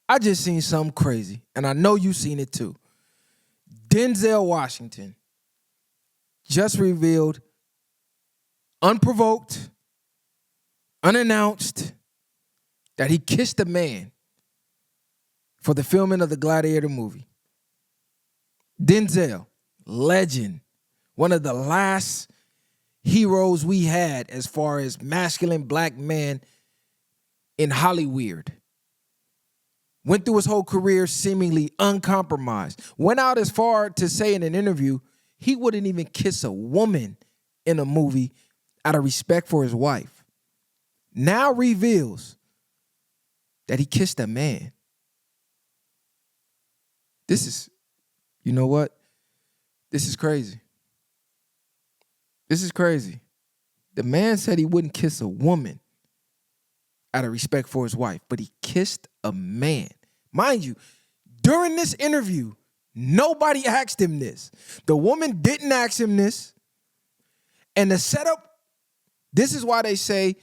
I just seen something crazy, and I know you seen it too. Denzel Washington just revealed, unprovoked, unannounced, that he kissed a man for the filming of the Gladiator movie. Denzel, legend, one of the last heroes we had as far as masculine black man in Hollywood. Went through his whole career seemingly uncompromised. Went out as far to say in an interview he wouldn't even kiss a woman in a movie out of respect for his wife. Now reveals that he kissed a man. This is, you know what? This is crazy. This is crazy. The man said he wouldn't kiss a woman out of respect for his wife, but he kissed a man. Mind you, during this interview, nobody asked him this. The woman didn't ask him this. And the setup, this is why they say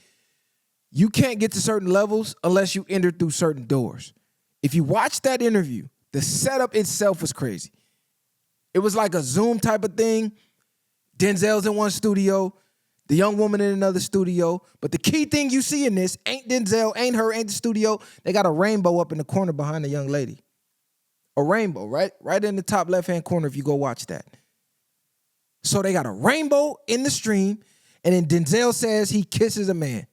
you can't get to certain levels unless you enter through certain doors. If you watch that interview, the setup itself was crazy. It was like a Zoom type of thing. Denzel's in one studio, the young woman in another studio. But the key thing you see in this ain't Denzel, ain't her, ain't the studio. They got a rainbow up in the corner behind the young lady. A rainbow, right in the top left-hand corner if you go watch that. So they got a rainbow in the stream, and then Denzel says he kisses a man.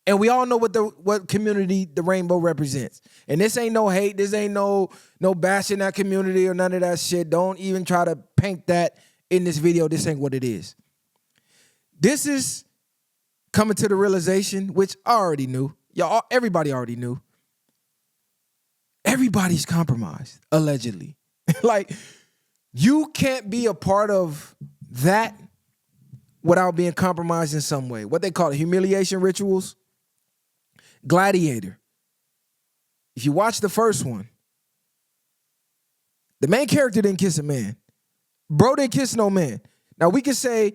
And we all know what community the rainbow represents. And this ain't no hate. This ain't no bashing that community or none of that shit. Don't even try to paint that in this video. This ain't what it is. This is coming to the realization, which I already knew. Y'all, everybody already knew. Everybody's compromised, allegedly. Like, you can't be a part of that without being compromised in some way. What they call it, humiliation rituals. Gladiator. If you watch the first one, the main character didn't kiss a man. Bro didn't kiss no man. Now we can say,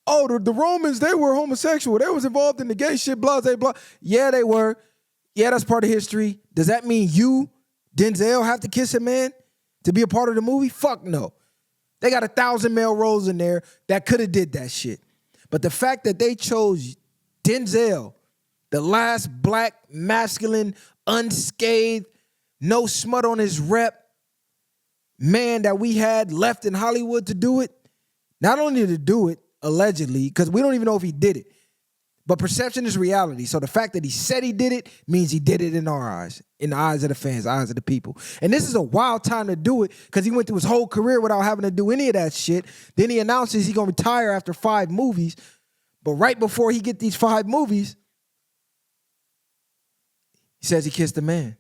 oh, the Romans, they were homosexual. They was involved in the gay shit, blah, blah, blah. Yeah, they were. Yeah, that's part of history. Does that mean you, Denzel, have to kiss a man to be a part of the movie? Fuck no. They got 1,000 male roles in there that could have did that shit. But the fact that they chose Denzel, the last black, masculine, unscathed, no smut on his rep, man that we had left in Hollywood to do it, not only to do it, allegedly, because we don't even know if he did it, but perception is reality. So the fact that he said he did it means he did it in our eyes, in the eyes of the fans, the eyes of the people. And this is a wild time to do it because he went through his whole career without having to do any of that shit. Then he announces he's going to retire after 5 movies. But right before he get these 5 movies, he says he kissed a man.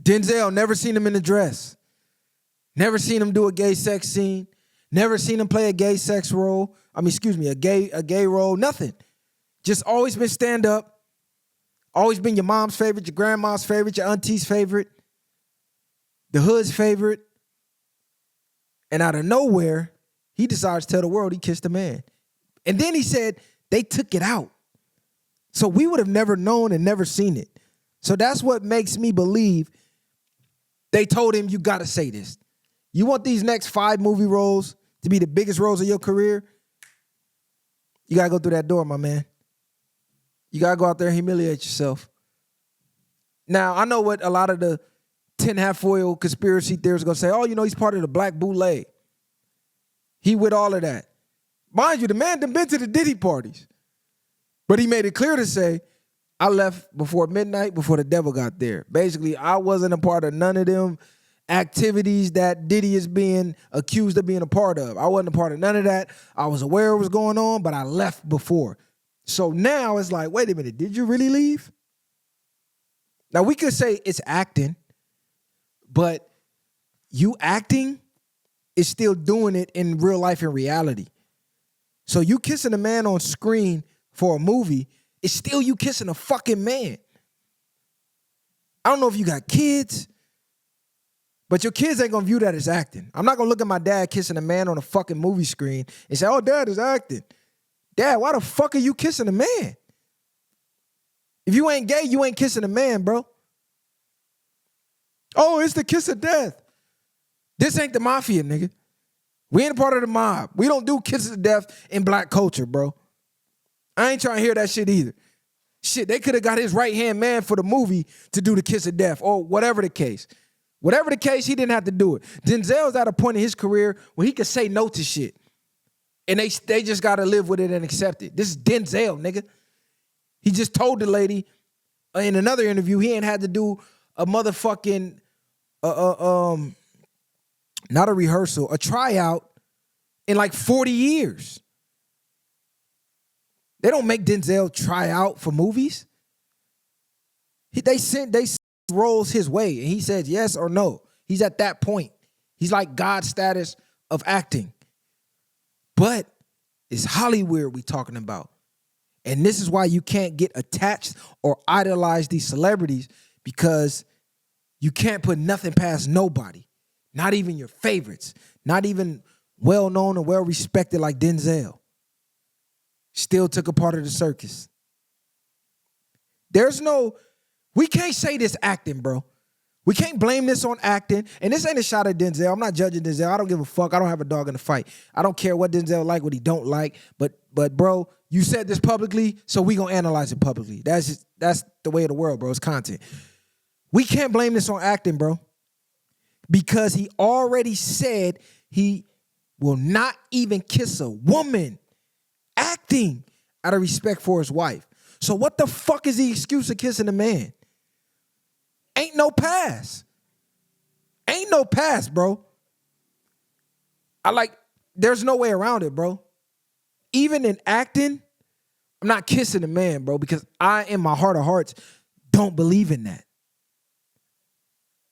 Denzel, never seen him in a dress. Never seen him do a gay sex scene. Never seen him play a gay sex role. I mean, excuse me, a gay role, nothing. Just always been stand up. Always been your mom's favorite, your grandma's favorite, your auntie's favorite, the hood's favorite. And out of nowhere, he decides to tell the world he kissed a man. And then he said they took it out. So we would have never known and never seen it. So that's what makes me believe they told him, you got to say this. You want these next 5 movie roles to be the biggest roles of your career? You got to go through that door, my man. You got to go out there and humiliate yourself. Now, I know what a lot of the tinfoil conspiracy theorists are going to say. Oh, you know, he's part of the Black Bootleg. He with all of that. Mind you, the man done been to the Diddy parties. But he made it clear to say, I left before midnight, before the devil got there. Basically, I wasn't a part of none of them activities that Diddy is being accused of being a part of. I wasn't a part of none of that. I was aware it was going on, but I left before. So now it's like, wait a minute, did you really leave? Now, we could say it's acting, but you acting is still doing it in real life and reality. So you kissing a man on screen for a movie, it's still you kissing a fucking man. I don't know if you got kids, but your kids ain't gonna view that as acting. I'm not gonna look at my dad kissing a man on a fucking movie screen and say, oh, dad is acting. Dad, why the fuck are you kissing a man? If you ain't gay, you ain't kissing a man, bro. Oh, it's the kiss of death. This ain't the mafia, nigga. We ain't a part of the mob. We don't do kisses of death in black culture, bro. I ain't trying to hear that shit either. Shit, they could have got his right-hand man for the movie to do the kiss of death or whatever the case. Whatever the case, he didn't have to do it. Denzel's at a point in his career where he could say no to shit. And they just got to live with it and accept it. This is Denzel, nigga. He just told the lady in another interview he ain't had to do a motherfucking, not a rehearsal, a tryout in like 40 years. They don't make Denzel try out for movies. They sent roles his way, and he said yes or no. He's at that point. He's like God status of acting. But it's Hollywood we talking about. And this is why you can't get attached or idolize these celebrities, because you can't put nothing past nobody. Not even your favorites. Not even well-known or well-respected like Denzel. Still took a part of the circus. We can't say this acting, bro. We can't blame this on acting. And this ain't a shot at Denzel. I'm not judging Denzel. I don't give a fuck. I don't have a dog in the fight. I don't care what Denzel like, what he don't like. But bro, you said this publicly, so we gonna analyze it publicly. That's the way of the world, bro. It's content. We can't blame this on acting, bro. Because he already said he will not even kiss a woman. Acting out of respect for his wife. So what the fuck is the excuse of kissing a man? Ain't no pass. Ain't no pass, bro. There's no way around it, bro. Even in acting, I'm not kissing a man, bro, because I, in my heart of hearts, don't believe in that.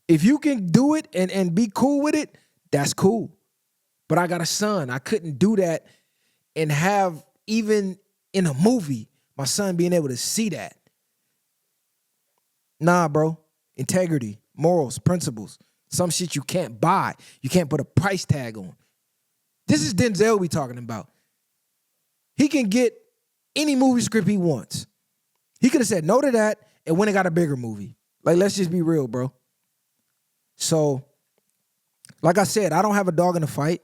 If you can do it and be cool with it, that's cool. But I got a son. I couldn't do that and have, even in a movie, my son being able to see that. Nah, bro. Integrity, morals, principles. Some shit you can't buy. You can't put a price tag on. This is Denzel we talking about. He can get any movie script he wants. He could have said no to that and went and got a bigger movie. Like, let's just be real, bro. So, like I said, I don't have a dog in the fight.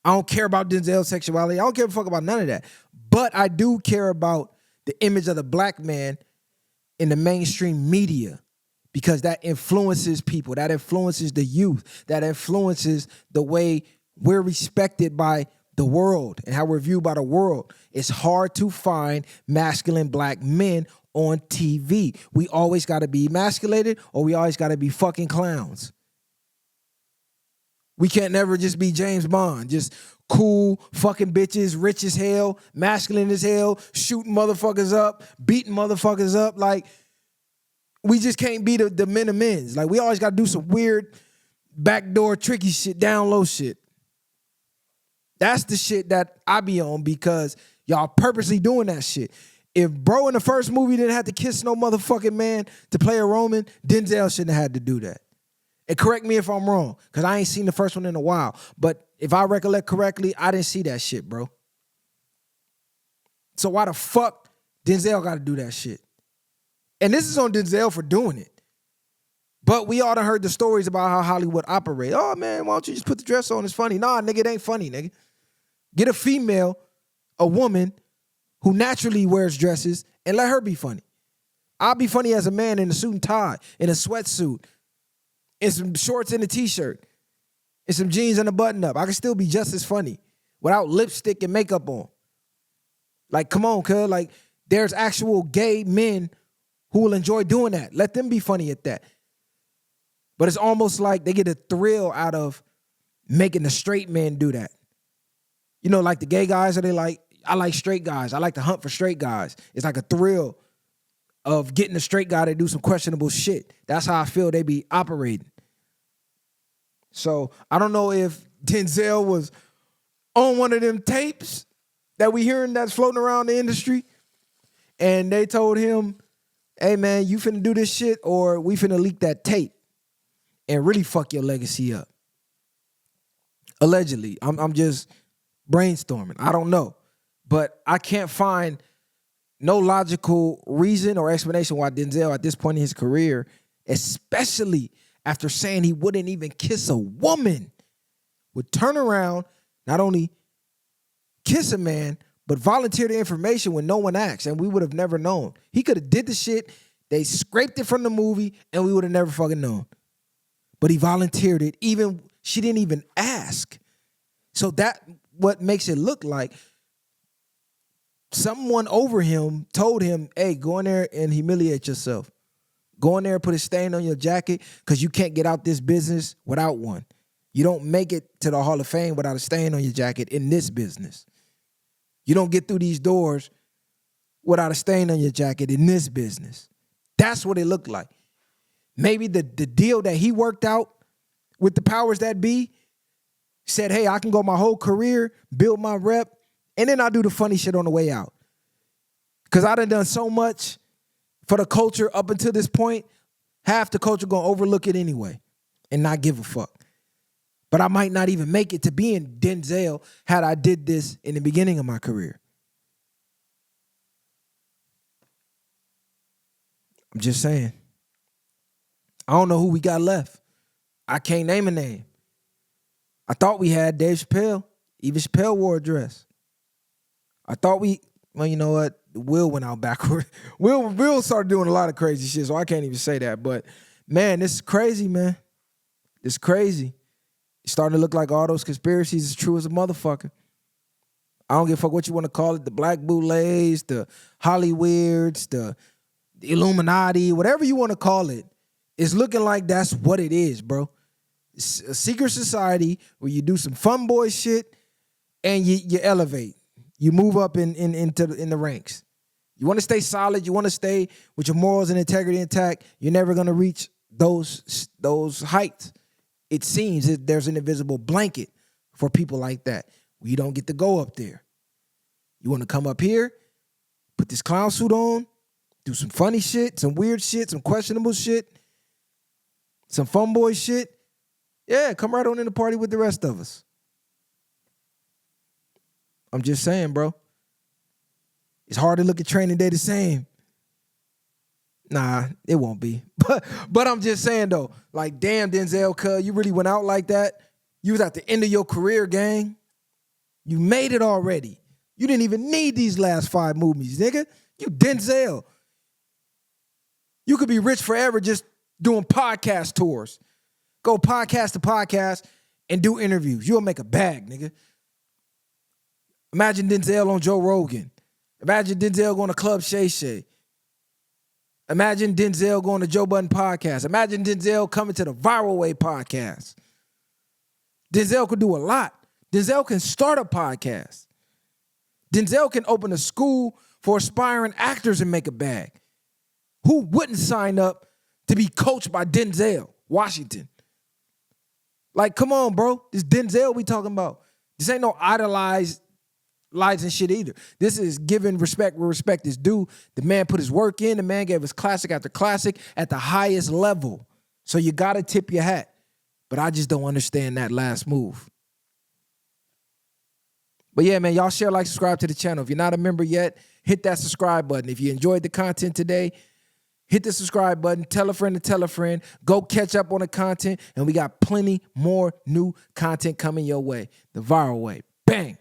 I don't care about Denzel's sexuality. I don't give a fuck about none of that. But I do care about the image of the black man in the mainstream media, because that influences people. That influences the youth. That influences the way we're respected by the world and how we're viewed by the world. It's hard to find masculine black men on TV. We always got to be emasculated, or we always got to be fucking clowns. We can't never just be James Bond, just cool fucking bitches, rich as hell, masculine as hell, shooting motherfuckers up, beating motherfuckers up. Like, we just can't be the men of men's. Like, we always got to do some weird backdoor tricky shit, down low shit. That's the shit that I be on, because y'all purposely doing that shit. If bro in the first movie didn't have to kiss no motherfucking man to play a Roman, Denzel shouldn't have had to do that. And correct me if I'm wrong, because I ain't seen the first one in a while. But if I recollect correctly, I didn't see that shit, bro. So why the fuck Denzel got to do that shit? And this is on Denzel for doing it. But we all done heard the stories about how Hollywood operate. Oh, man, why don't you just put the dress on? It's funny. Nah, nigga, it ain't funny, nigga. Get a female, a woman who naturally wears dresses, and let her be funny. I'll be funny as a man in a suit and tie, in a sweatsuit, in some shorts and a t-shirt, in some jeans and a button-up. I can still be just as funny without lipstick and makeup on. Like, come on, cuz. Like, there's actual gay men who will enjoy doing that. Let them be funny at that. But it's almost like they get a thrill out of making the straight men do that. You know, like the gay guys, I like straight guys. I like to hunt for straight guys. It's like a thrill of getting a straight guy to do some questionable shit. That's how I feel they be operating. So I don't know if Denzel was on one of them tapes that we hearing that's floating around the industry, and they told him, hey man, you finna do this shit, or we finna leak that tape and really fuck your legacy up. Allegedly. I'm just brainstorming. I don't know. But I can't find no logical reason or explanation why Denzel at this point in his career, especially after saying he wouldn't even kiss a woman, would turn around, not only kiss a man, but volunteer the information when no one asked, and we would have never known. He could have did the shit, they scraped it from the movie, and we would have never fucking known. But he volunteered it, she didn't even ask. So that what makes it look like someone over him told him, hey, go in there and humiliate yourself. Go in there and put a stain on your jacket because you can't get out this business without one. You don't make it to the Hall of Fame without a stain on your jacket in this business. You don't get through these doors without a stain on your jacket in this business. That's what it looked like. Maybe the deal that he worked out with the powers that be said, hey, I can go my whole career, build my rep, and then I'll do the funny shit on the way out. Because I done so much for the culture up until this point, half the culture gonna overlook it anyway and not give a fuck. But I might not even make it to being Denzel had I did this in the beginning of my career. I'm just saying. I don't know who we got left. I can't name a name. I thought we had Dave Chappelle. Even Chappelle wore a dress. I thought well, you know what? Will went out backward. Will started doing a lot of crazy shit, so I can't even say that. But, man, this is crazy, man. It's crazy. It's starting to look like all those conspiracies is true as a motherfucker. I don't give a fuck what you want to call it, the black bootlegs, the Hollyweirds, the Illuminati, whatever you want to call it. It's looking like that's what it is, bro. It's a secret society where you do some fun boy shit and you elevate. You move up in the ranks. You want to stay solid. You want to stay with your morals and integrity intact. You're never going to reach those heights. It seems that there's an invisible blanket for people like that. You don't get to go up there. You want to come up here, put this clown suit on, do some funny shit, some weird shit, some questionable shit, some fun boy shit. Yeah, come right on in the party with the rest of us. I'm just saying, bro. It's hard to look at Training Day the same. Nah, it won't be. But I'm just saying, though, like, damn, Denzel, cuz, you really went out like that? You was at the end of your career, gang. You made it already. You didn't even need these last 5 movies, nigga. You Denzel. You could be rich forever just doing podcast tours. Go podcast to podcast and do interviews. You'll make a bag, nigga. Imagine Denzel on Joe Rogan. Imagine Denzel going to Club Shay Shay. Imagine Denzel going to Joe Budden podcast. Imagine Denzel coming to the VwP podcast. Denzel could do a lot. Denzel can start a podcast. Denzel can open a school for aspiring actors and make a bag. Who wouldn't sign up to be coached by Denzel Washington? Like, come on, bro. This Denzel we talking about. This ain't no idolized lies and shit either. This is giving respect where respect is due. The man put his work in. The man gave us classic after classic at the highest level. So you got to tip your hat. But I just don't understand that last move. But yeah, man, y'all share, like, subscribe to the channel. If you're not a member yet, hit that subscribe button. If you enjoyed the content today, hit the subscribe button. Tell a friend to tell a friend. Go catch up on the content. And we got plenty more new content coming your way. The viral way. Bang.